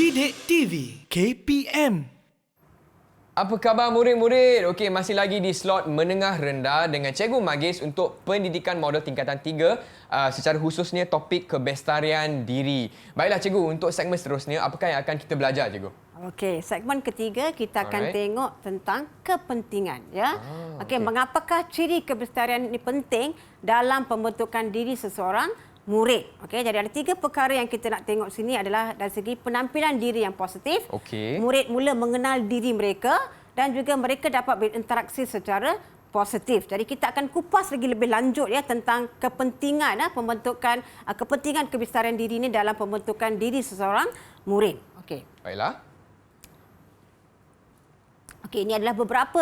Didik TV KPM. Apa khabar murid-murid? Okey, masih lagi di slot menengah rendah dengan Cikgu Magis untuk pendidikan model tingkatan 3 secara khususnya topik kebestarian diri. Baiklah Cikgu, untuk segmen seterusnya apakah yang akan kita belajar Cikgu? Okey, segmen ketiga kita akan tengok tentang kepentingan ya. Okey, mengapakah ciri kebestarian ini penting dalam pembentukan diri seseorang murid. Okey, jadi ada 3 perkara yang kita nak tengok sini adalah dari segi penampilan diri yang positif. Okey. Murid mula mengenal diri mereka dan juga mereka dapat berinteraksi secara positif. Jadi kita akan kupas lagi lebih lanjut ya tentang kepentingan pembentukan kepentingan kebestarian diri ini dalam pembentukan diri seseorang murid. Okey. Baiklah. Okey, ini adalah beberapa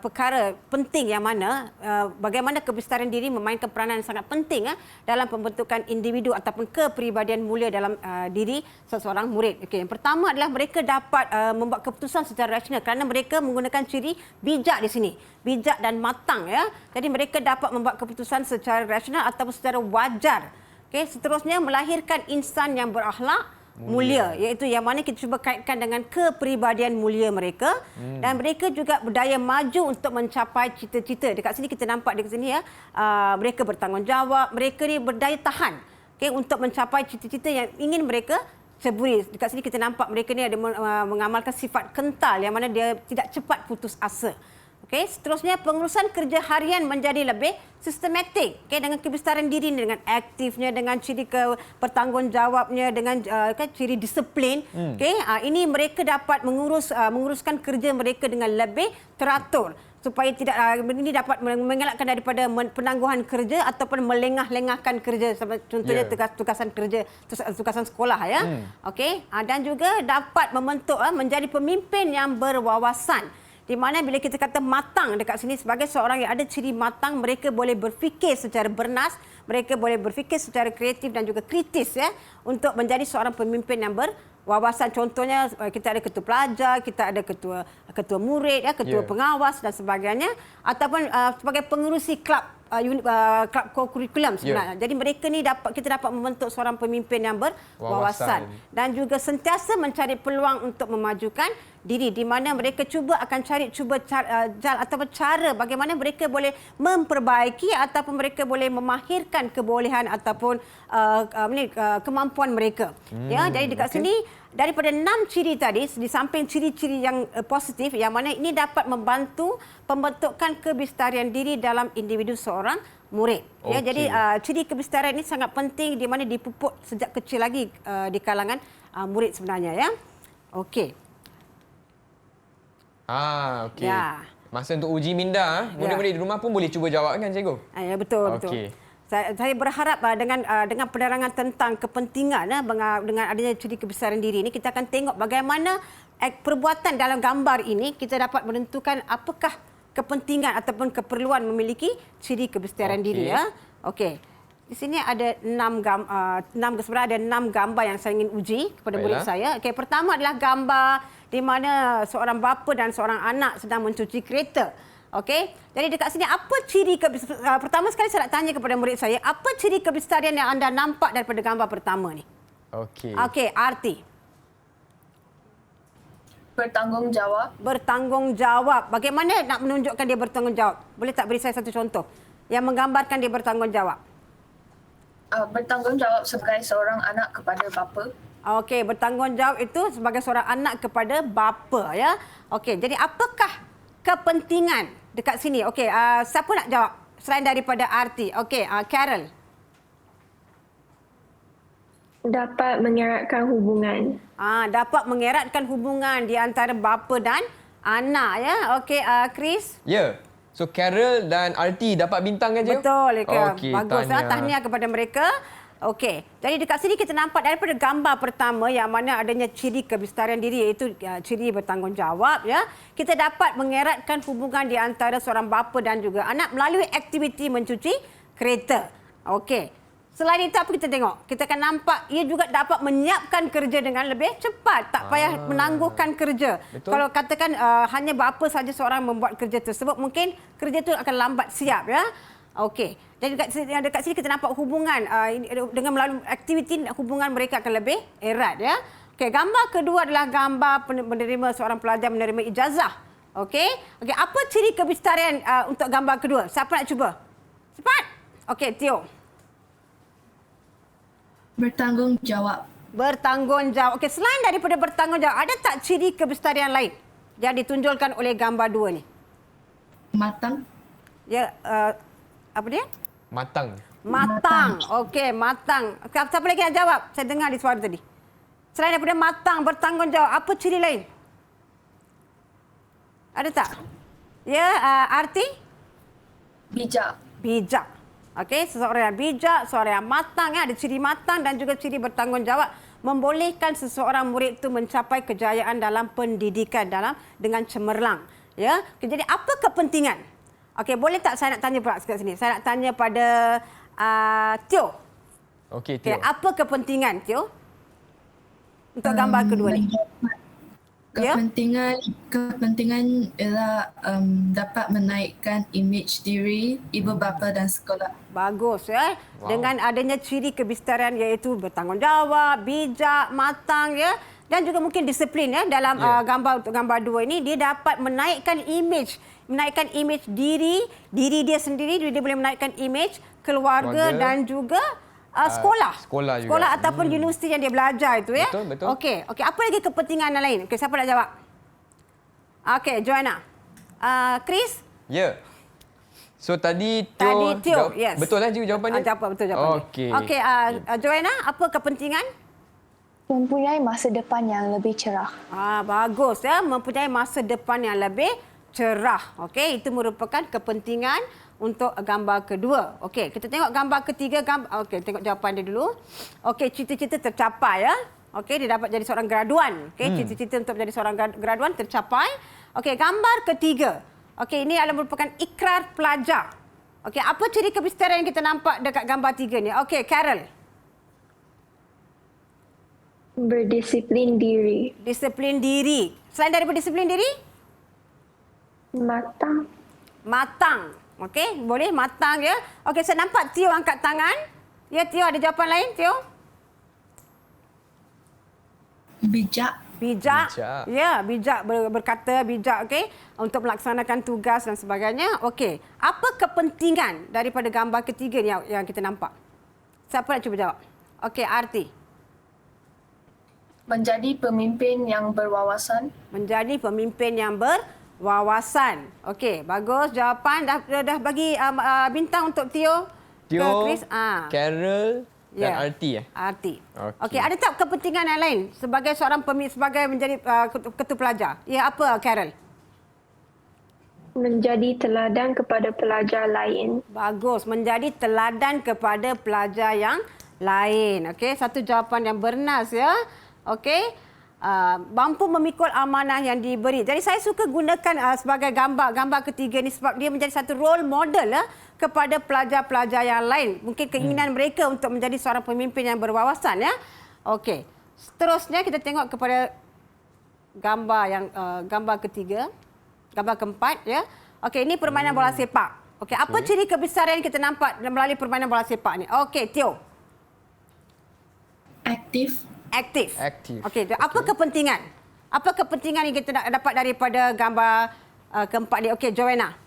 perkara penting yang mana bagaimana kebestarian diri memainkan peranan yang sangat penting dalam pembentukan individu ataupun kepribadian mulia dalam diri seseorang murid. Okey, yang pertama adalah mereka dapat membuat keputusan secara rasional kerana mereka menggunakan ciri bijak di sini. Bijak dan matang ya. Jadi mereka dapat membuat keputusan secara rasional ataupun secara wajar. Okey, seterusnya melahirkan insan yang berakhlak mulia, iaitu yang mana kita cuba kaitkan dengan kepribadian mulia mereka dan mereka juga berdaya maju untuk mencapai cita-cita. Dekat sini kita nampak dekat sini ya, mereka bertanggungjawab, mereka ni berdaya tahan untuk mencapai cita-cita yang ingin mereka ceburi. Dekat sini kita nampak mereka ni ada mengamalkan sifat kental yang mana dia tidak cepat putus asa. Okey, seterusnya pengurusan kerja harian menjadi lebih sistematik. Okey, dengan kebestarian diri dengan aktifnya, dengan ciri bertanggungjawabnya, dengan ciri disiplin. Okey, ini mereka dapat menguruskan kerja mereka dengan lebih teratur supaya tidak ini dapat mengelakkan daripada penangguhan kerja ataupun melengah-lengahkan kerja, contohnya tugasan kerja, tugasan sekolah ya. Okey, dan juga dapat membentuk menjadi pemimpin yang berwawasan. Di mana bila kita kata matang dekat sini sebagai seorang yang ada ciri matang, mereka boleh berfikir secara bernas, mereka boleh berfikir secara kreatif dan juga kritis ya untuk menjadi seorang pemimpin yang berwawasan. Contohnya kita ada ketua pelajar, kita ada ketua murid ya, ketua pengawas dan sebagainya, ataupun sebagai pengerusi kelab kelab co-curriculum sebenarnya. Jadi mereka ni kita dapat membentuk seorang pemimpin yang berwawasan dan juga sentiasa mencari peluang untuk memajukan diri, di mana mereka akan cari cara bagaimana mereka boleh memperbaiki ataupun mereka boleh memahirkan kebolehan ataupun kemampuan mereka. Ya, jadi dekat sini daripada 6 ciri tadi, di samping ciri-ciri yang positif yang mana ini dapat membantu pembentukan kebestarian diri dalam individu seorang murid. Ya, jadi ciri kebestarian ini sangat penting di mana dipupuk sejak kecil lagi di kalangan murid sebenarnya ya. Okey. Okey. Ya. Masa untuk uji minda, murid-murid di rumah pun boleh cuba jawab kan cikgu? Ya, betul. Saya berharap dengan penerangan tentang kepentingan dengan adanya ciri kebestarian diri ini, kita akan tengok bagaimana perbuatan dalam gambar ini kita dapat menentukan apakah kepentingan ataupun keperluan memiliki ciri kebestarian diri ya. Okey. Di sini ada 6 gambar yang saya ingin uji kepada murid saya. Okey, pertama adalah gambar di mana seorang bapa dan seorang anak sedang mencuci kereta. Okey. Jadi dekat sini apa ciri pertama sekali saya nak tanya kepada murid saya, apa ciri kebestarian yang anda nampak daripada gambar pertama ni? Okey. Okey, Arti. Bertanggungjawab. Bertanggungjawab. Bagaimana nak menunjukkan dia bertanggungjawab? Boleh tak beri saya satu contoh yang menggambarkan dia bertanggungjawab? Bertanggungjawab sebagai seorang anak kepada bapa. Okey, bertanggungjawab itu sebagai seorang anak kepada bapa ya. Okey, jadi apakah kepentingan dekat sini? Okey, siapa nak jawab selain daripada Arti? Okey, Carol. Dapat mengeratkan hubungan. Dapat mengeratkan hubungan di antara bapa dan anak ya. Okey, Chris. Ya. So Carol dan Arti dapat bintang kan cikgu? Betul. Okay, bagus. Tahniah kepada mereka. Okey. Jadi dekat sini kita nampak daripada gambar pertama yang mana adanya ciri kebestarian diri, iaitu ciri bertanggungjawab ya. Kita dapat mengeratkan hubungan di antara seorang bapa dan juga anak melalui aktiviti mencuci kereta. Okey. Selain itu apa kita tengok? Kita akan nampak ia juga dapat menyiapkan kerja dengan lebih cepat, tak payah menangguhkan kerja. Betul. Kalau katakan hanya bapa saja seorang membuat kerja tersebut, mungkin kerja itu akan lambat siap ya. Okey. Jadi dekat sini kita nampak hubungan dengan melalui aktiviti hubungan mereka akan lebih erat ya. Okey, gambar kedua adalah gambar menerima seorang pelajar menerima ijazah. Okey. Okey, apa ciri kebistarian untuk gambar kedua? Siapa nak cuba? Cepat. Okey, Tio. Bertanggungjawab. Bertanggungjawab. Okey, selain daripada bertanggungjawab, ada tak ciri kebistarian lain yang ditunjukkan oleh gambar dua ni? Matang. Ya, apa dia? Matang. Matang. Okey, matang. Siapa lagi nak jawab? Saya dengar di suara tadi. Selain daripada matang, bertanggungjawab, apa ciri lain? Ada tak? Ya, arti? Bijak. Bijak. Okey, seseorang yang bijak, seseorang yang matang, ada ciri matang dan juga ciri bertanggungjawab membolehkan seseorang murid itu mencapai kejayaan dalam pendidikan dengan cemerlang. Ya, okay, jadi apa kepentingan? Okey, boleh tak saya nak tanya pula kat sini? Saya nak tanya pada Tio. Okey, Okay, Tio. apa kepentingan Tio untuk gambar kedua ni? Ya? Kepentingan ialah dapat menaikkan imej diri ibu bapa dan sekolah. Bagus ya. Wow. Dengan adanya ciri kebistarian iaitu bertanggungjawab, bijak, matang ya dan juga mungkin disiplin ya dalam gambar untuk gambar dua ini dia dapat menaikkan imej diri dia sendiri, dia boleh menaikkan imej keluarga dan juga sekolah Sekolah juga. Sekolah ataupun universiti yang dia belajar itu ya. Betul, betul. Okey, apa lagi kepentingan yang lain? Okey, siapa nak jawab? Okey, Joanna. Chris? Ya. So tadi Tadi Tio, jawab- yes. Betul lah jawapannya? Betul jawapannya. Okey. Okey, Joanna, apa kepentingan? Mempunyai masa depan yang lebih cerah. Bagus ya, mempunyai masa depan yang lebih cerah. Okey, itu merupakan kepentingan untuk gambar kedua. Okey, kita tengok gambar ketiga. Okey, tengok jawapan dia dulu. Okey, cita-cita tercapai ya. Okey, dia dapat jadi seorang graduan. Okey, cita-cita untuk menjadi seorang graduan tercapai. Okey, gambar ketiga. Okey, ini adalah merupakan ikrar pelajar. Okey, apa ciri kebistarian yang kita nampak dekat gambar tiga ni? Okey, Carol. Berdisiplin diri. Disiplin diri. Selain daripada disiplin diri? Matang. Matang. Okey, boleh matang ya. Okey, saya nampak Tio angkat tangan. Ya, Tio ada jawapan lain, Tio? Bijak. Bijak. Bijak. Ya, bijak berkata, bijak okey untuk melaksanakan tugas dan sebagainya. Okey, apa kepentingan daripada gambar ketiga ni yang kita nampak? Siapa nak cuba jawab? Okey, Arti. Menjadi pemimpin yang berwawasan. Menjadi pemimpin yang berwawasan. Okey, bagus jawapan. Dah bagi bintang untuk Tio. Tio, Ke Chris? Carol dan Arti Arti. Okey. Okey, ada tak kepentingan yang lain sebagai seorang sebagai menjadi ketua pelajar? Ya, apa Carol? Menjadi teladan kepada pelajar lain. Bagus, menjadi teladan kepada pelajar yang lain. Okey, satu jawapan yang bernas ya. Okey. Mampu memikul amanah yang diberi. Jadi saya suka gunakan sebagai gambar ketiga ni sebab dia menjadi satu role model kepada pelajar-pelajar yang lain. Mungkin keinginan mereka untuk menjadi seorang pemimpin yang berwawasan ya. Okey. Seterusnya kita tengok kepada gambar ketiga, gambar keempat ya. Okey, ini permainan bola sepak. Okey, apa ciri kebistarian kita nampak melalui permainan bola sepak ni? Okey, Tio. Aktif. Aktif. Okey, Okey. apa kepentingan? Apa kepentingan yang kita dapat daripada gambar keempat ni? Okey, Joanna.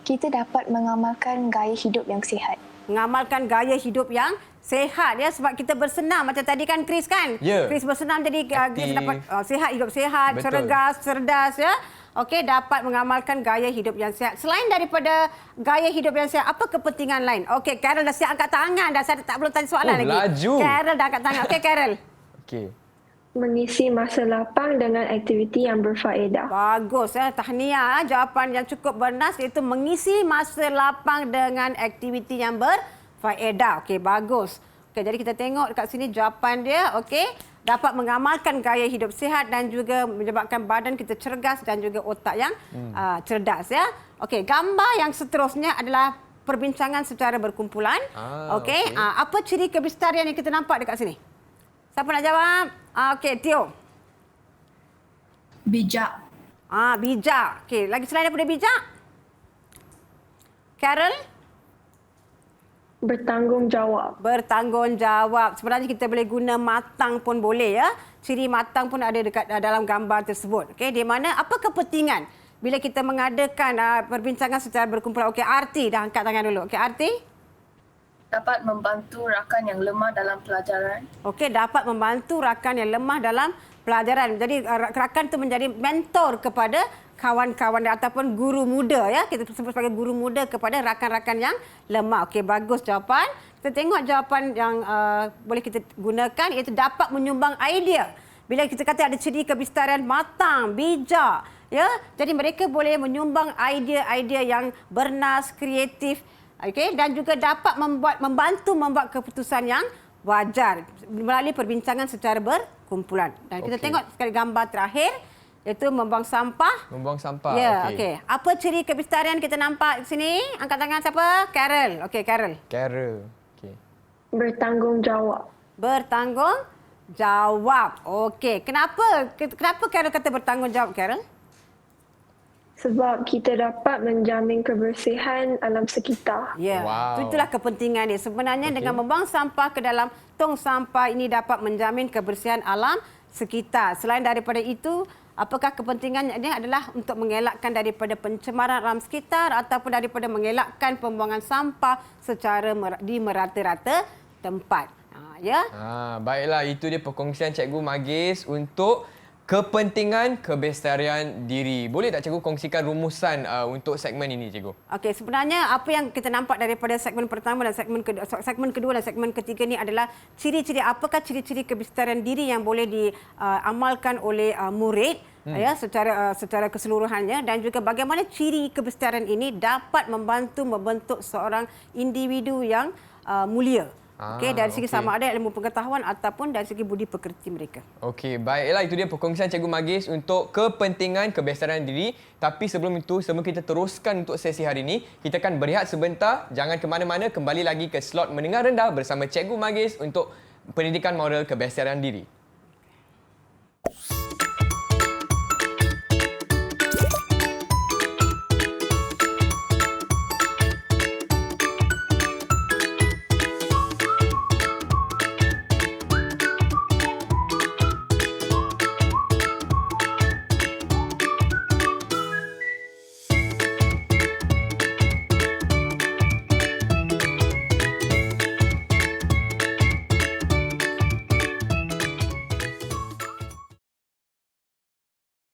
Kita dapat mengamalkan gaya hidup yang sihat. Mengamalkan gaya hidup yang sihat ya sebab kita bersenam macam tadi kan Chris kan? Ya. Chris bersenam jadi Chris Aktif. dapat sihat, hidup sihat, Betul. cergas, cerdas ya. Okey, dapat mengamalkan gaya hidup yang sihat. Selain daripada gaya hidup yang sihat, apa kepentingan lain? Okey, Carol dah siap angkat tangan dah. Saya belum tanya soalan lagi. Laju. Carol dah angkat tangan. Okey, Carol. Okey. Mengisi masa lapang dengan aktiviti yang berfaedah. Bagus ya. Tahniah. Jawapan yang cukup bernas iaitu mengisi masa lapang dengan aktiviti yang berfaedah. Okey, bagus. Okey, jadi kita tengok dekat sini jawapan dia. Okey. Dapat mengamalkan gaya hidup sihat dan juga menyebabkan badan kita cergas dan juga otak yang cerdas ya. Okey, gambar yang seterusnya adalah perbincangan secara berkumpulan. Okey, apa ciri kebistarian yang kita nampak dekat sini? Siapa nak jawab? Okey, Tio. Bijak. Bijak. Okey, lagi selain daripada bijak? Carol? Bertanggungjawab. Bertanggungjawab. Sebenarnya kita boleh guna matang pun boleh ya. Ciri matang pun ada dekat dalam gambar tersebut. Okey, di mana apa kepentingan bila kita mengadakan perbincangan secara berkumpulan? Okey, Arti dah angkat tangan dulu. Okey, Arti? Dapat membantu rakan yang lemah dalam pelajaran. Okey, dapat membantu rakan yang lemah dalam pelajaran. Jadi rakan itu menjadi mentor kepada kawan-kawan ataupun guru muda ya. Kita sebut sebagai guru muda kepada rakan-rakan yang lemah. Okey, bagus jawapan. Kita tengok jawapan yang boleh kita gunakan iaitu dapat menyumbang idea. Bila kita kata ada ciri kebistarian matang, bijak, ya. Jadi mereka boleh menyumbang idea-idea yang bernas, kreatif, okey, dan juga dapat membantu membuat keputusan yang wajar melalui perbincangan secara berkumpulan. Dan kita tengok sekali gambar terakhir iaitu membuang sampah. Membuang sampah. Ya, okey. Apa ciri kebistarian kita nampak di sini? Angkat tangan siapa? Carol. Okey, Carol. Carol. Okey. Bertanggungjawab. Bertanggungjawab. Okey. Kenapa Carol kata bertanggungjawab, Carol? Sebab kita dapat menjamin kebersihan alam sekitar. Ya, Wow. itulah kepentingan dia. Sebenarnya dengan membuang sampah ke dalam tong sampah ini dapat menjamin kebersihan alam sekitar. Selain daripada itu, apakah kepentingannya ini adalah untuk mengelakkan daripada pencemaran alam sekitar ataupun daripada mengelakkan pembuangan sampah secara di merata-rata tempat. Ya. Baiklah, itu dia perkongsian Cikgu Magis untuk kepentingan kebestarian diri. Boleh tak Cikgu kongsikan rumusan untuk segmen ini, Cikgu? Okey, sebenarnya apa yang kita nampak daripada segmen pertama dan segmen kedua dan segmen ketiga ni adalah ciri-ciri, apakah ciri-ciri kebestarian diri yang boleh diamalkan oleh murid ya secara keseluruhannya, dan juga bagaimana ciri kebestarian ini dapat membantu membentuk seorang individu yang mulia. Okey, dari segi sama ada ilmu pengetahuan ataupun dari segi budi pekerti mereka. Okey, baiklah, itu dia perkongsian Cikgu Magis untuk kepentingan kebestarian diri. Tapi sebelum itu, sebelum kita teruskan untuk sesi hari ini, kita akan berehat sebentar. Jangan ke mana-mana, kembali lagi ke slot mendengar rendah bersama Cikgu Magis untuk pendidikan moral kebestarian diri.